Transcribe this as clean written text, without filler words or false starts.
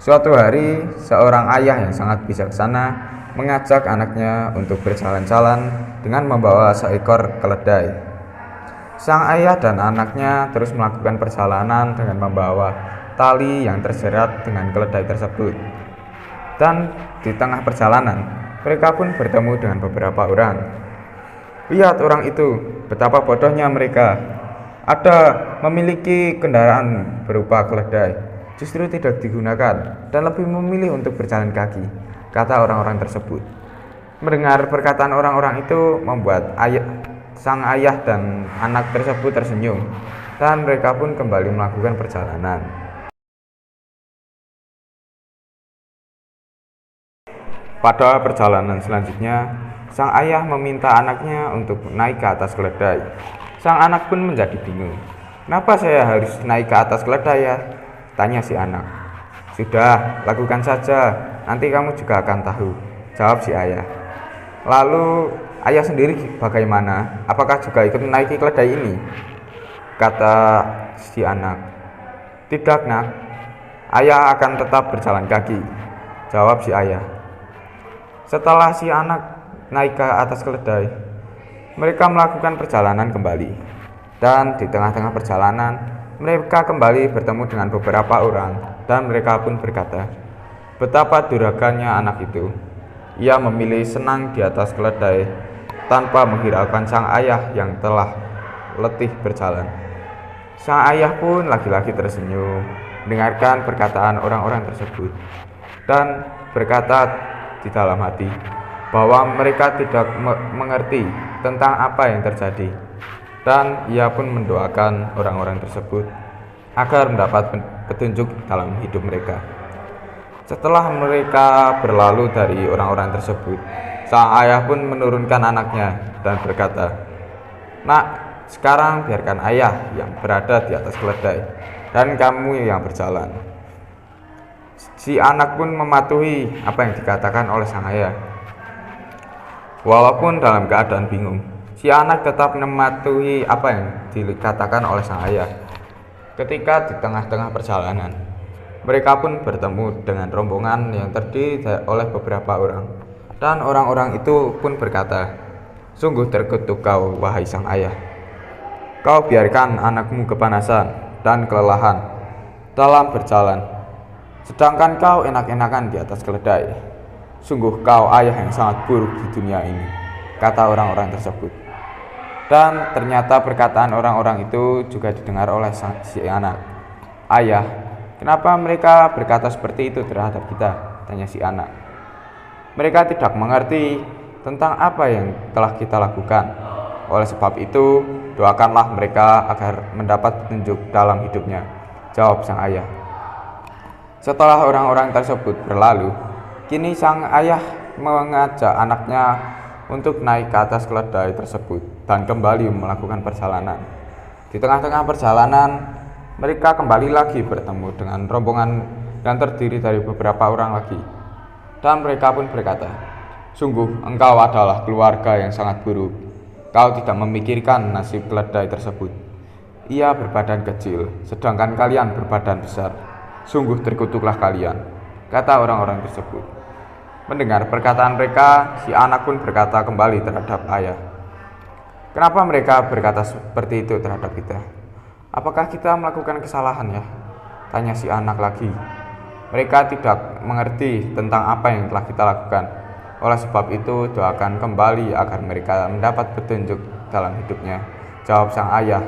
Suatu hari, seorang ayah yang sangat bijaksana mengajak anaknya untuk berjalan-jalan dengan membawa seekor keledai. Sang ayah dan anaknya terus melakukan perjalanan dengan membawa tali yang terjerat dengan keledai tersebut. Dan di tengah perjalanan, mereka pun bertemu dengan beberapa orang. Lihat orang itu, betapa bodohnya mereka. Ada memiliki kendaraan berupa keledai, justru tidak digunakan dan lebih memilih untuk berjalan kaki, kata orang-orang tersebut. Mendengar perkataan orang-orang itu membuat sang ayah dan anak tersebut tersenyum, dan mereka pun kembali melakukan perjalanan. Pada perjalanan selanjutnya, sang ayah meminta anaknya untuk naik ke atas keledai. Sang anak pun menjadi bingung. "Kenapa saya harus naik ke atas keledai ya?" tanya si anak. "Sudah, lakukan saja, nanti kamu juga akan tahu," jawab si ayah. "Lalu ayah sendiri bagaimana? Apakah juga ikut menaiki keledai ini?" kata si anak. "Tidak, nak, ayah akan tetap berjalan kaki," jawab si ayah. Setelah si anak naik ke atas keledai, mereka melakukan perjalanan kembali. Dan di tengah-tengah perjalanan, mereka kembali bertemu dengan beberapa orang, dan mereka pun berkata, betapa durhakanya anak itu. Ia memilih senang di atas keledai tanpa menghiraukan sang ayah yang telah letih berjalan. Sang ayah pun lagi-lagi tersenyum mendengarkan perkataan orang-orang tersebut dan berkata di dalam hati bahwa mereka tidak mengerti tentang apa yang terjadi, dan ia pun mendoakan orang-orang tersebut agar mendapat petunjuk dalam hidup mereka. Setelah mereka berlalu dari orang-orang tersebut, sang ayah pun menurunkan anaknya dan berkata, "Nak, sekarang biarkan ayah yang berada di atas keledai dan kamu yang berjalan." Si anak pun mematuhi apa yang dikatakan oleh sang ayah. Walaupun dalam keadaan bingung, si anak tetap mematuhi apa yang dikatakan oleh sang ayah. Ketika di tengah-tengah perjalanan, mereka pun bertemu dengan rombongan yang terdiri oleh beberapa orang. Dan orang-orang itu pun berkata, "Sungguh terkutuk kau, wahai sang ayah. Kau biarkan anakmu kepanasan dan kelelahan dalam berjalan, sedangkan kau enak-enakan di atas keledai. Sungguh kau ayah yang sangat buruk di dunia ini," kata orang-orang tersebut. Dan ternyata perkataan orang-orang itu juga didengar oleh si anak. "Ayah, kenapa mereka berkata seperti itu terhadap kita?" tanya si anak. "Mereka tidak mengerti tentang apa yang telah kita lakukan. Oleh sebab itu, doakanlah mereka agar mendapat petunjuk dalam hidupnya," jawab sang ayah. Setelah orang-orang tersebut berlalu, kini sang ayah mengajak anaknya untuk naik ke atas keledai tersebut dan kembali melakukan perjalanan. Di tengah-tengah perjalanan, mereka kembali lagi bertemu dengan rombongan yang terdiri dari beberapa orang lagi. Dan mereka pun berkata, "Sungguh engkau adalah keluarga yang sangat buruk. Kau tidak memikirkan nasib keledai tersebut. Ia berbadan kecil, sedangkan kalian berbadan besar. Sungguh terkutuklah kalian," kata orang-orang tersebut. Mendengar perkataan mereka, si anak pun berkata kembali terhadap ayah, "Kenapa mereka berkata seperti itu terhadap kita? Apakah kita melakukan kesalahan ya?" tanya si anak lagi. "Mereka tidak mengerti tentang apa yang telah kita lakukan. Oleh sebab itu, doakan kembali agar mereka mendapat petunjuk dalam hidupnya," jawab sang ayah.